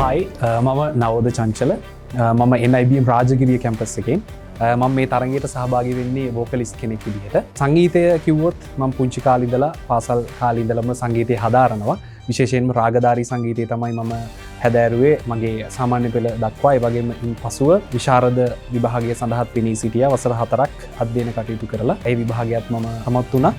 හයි මම නවෝද චංචල මම NIBM රාජගිරිය කැම්පස් එකෙන් මම මේ තරගයට සහභාගී වෙන්නේ වෝකලිස්ට් කෙනෙක් විදිහට. සංගීතය කිව්වොත් මම පුංචි කාලේ ඉඳලා පාසල් කාලේ ඉඳලම සංගීතය හදාරනවා. විශේෂයෙන්ම රාගධාරී සංගීතය තමයි මම හැදෑරුවේ මගේ සාමාන්‍ය පෙළ දක්වා. ඒ වගේම පසුව විශාරද විභාගය සඳහාත් පෙනී සිටියා. වසර 4ක් අධ්‍යයන කටයුතු කරලා ඒ විභාගයත් මම සමත් වුණා.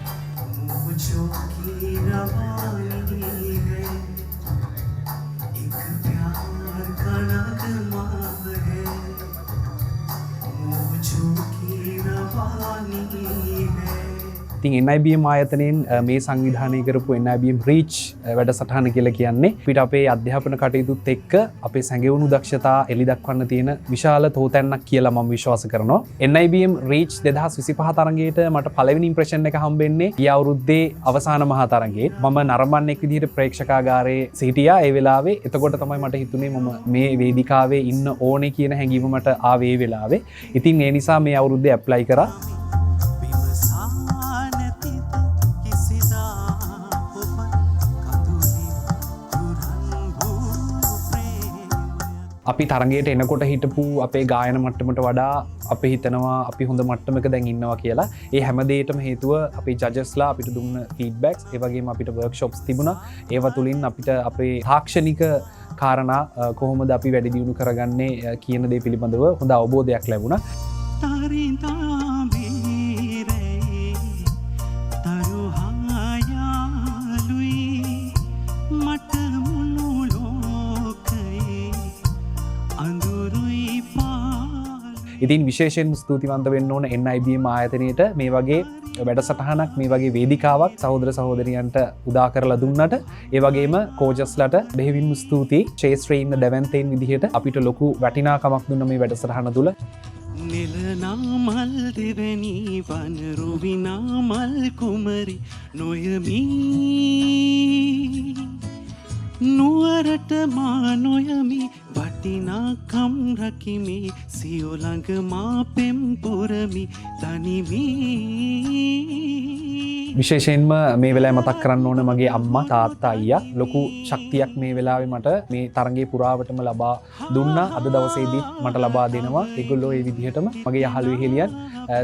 ඉතින් NIBM ආයතනයෙන් මේ සංවිධානය කරපු NIBM REACH වැඩසටහන කියලා කියන්නේ අපිට අපේ අධ්‍යාපන කටයුතුත් එක්ක අපේ සැඟවුණු දක්ෂතා එළි දක්වන්න තියෙන විශාල තෝතැන්නක් කියලා මම විශ්වාස කරනවා. NIBM REACH 2025 තරගයට මට පළවෙනි ඉම්ප්‍රෙෂන් එක හම්බෙන්නේ ගිය අවුරුද්දේ අවසාන මහා තරගයේ. මම නරඹන්නෙක් විදිහට ප්‍රේක්ෂකාගාරයේ සිටියා ඒ වෙලාවේ. එතකොට තමයි මට හිතුනේ මම මේ වේදිකාවේ ඉන්න ඕනේ කියන හැඟීම මට ආවේ ඒ වෙලාවේ. ඉතින් ඒ නිසා මේ අවුරුද්දේ ඇප්ලයි කරා. අපි තරගයට එනකොට හිටපු අපේ ගායන මට්ටමට වඩා අපි හිතනවා අපි හොඳ මට්ටමක දැන් ඉන්නවා කියලා. ඒ හැම දෙයකටම හේතුව අපේ ජජස්ලා අපිට දුන්න ෆීඩ්බැක්ස්, ඒ වගේම අපිට වර්ක්ෂොප්ස් තිබුණා. ඒවා තුලින් අපිට අපේ තාක්ෂණික කාරණා කොහොමද අපි වැඩි දියුණු කරගන්නේ කියන දේ පිළිබඳව හොඳ අවබෝධයක් ලැබුණා. ඉතින් විශේෂයෙන් ස්තුතිවන්ත වෙන්න ඕන NIBM ආයතනයට මේ වගේ වැඩසටහනක් මේ වගේ වේදිකාවක් සහෝදර සහෝදරියන්ට උදා කරලා දුන්නට, ඒ වගේම කෝචස්ලට බෙහෙවින්ම ස්තුතියි. ශේෂ්ත්‍රයේ ඉන්න දැවැන්තයින් විදිහට අපිට ලොකු වටිනාකමක් දුන්න මේ වැඩසටහන තුල. නිලනාමල් දෙවැනි වනරුවිනාමල් කුමරි නොයමි නුවරට මා නොයමි වටිනාකම් රකිමි සියොළඟ මා පෙම් පුරමි තනිමි. විශේෂයෙන්ම මේ වෙලාවේ මතක් කරන්න ඕන මගේ අම්මා තාත්තා අයියා ලොකු ශක්තියක් මේ වෙලාවේ මට මේ තරගයේ පුරාවටම ලබා දුන්නා. අද දවසේදී මට ලබා දෙනවා. ඒගොල්ලෝ ඒ විදිහටම මගේ යහළුවෙ හෙලියන්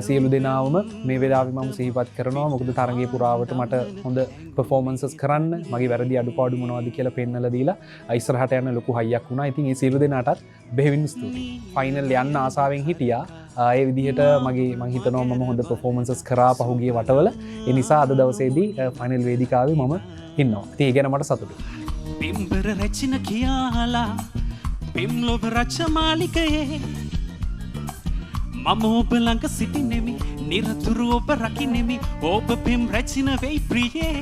සියලු දෙනාවම මේ වෙලාවේ මම සිහිපත් කරනවා. මොකද තරගයේ පුරාවට මට හොඳ පර්ෆෝමන්සස් කරන්න, මගේ වැරදි අඩුපාඩු මොනවද කියලා පෙන්නලා දීලා ඉස්සරහට යන ලොකු හයියක් වුණා. ඉතින් මේ සියලු දෙනාටත් බෙහෙවින් ස්තුතියි. ෆයිනල් යන්න ආසාවෙන් හිටියා. ඒ විදිහට මම හිතනවා මම හොඳ පර්ෆෝමන්සස් කරා පහුගිය වටවල. ඒ නිසා අද දවසේදී ෆයිනල් වේදිකාවේ මම ඉන්නවා. ඉතින් ඒ ගැන මට සතුටුයි. පිම්බර රැචින කියාලා පිම්ලොබ රචමාලිකයේ මම ඔබ ළඟ සිටිනෙමි නිරතුරු ඔබ රකින්නෙමි ඔබ පිම් රැචින වෙයි ප්‍රියේ.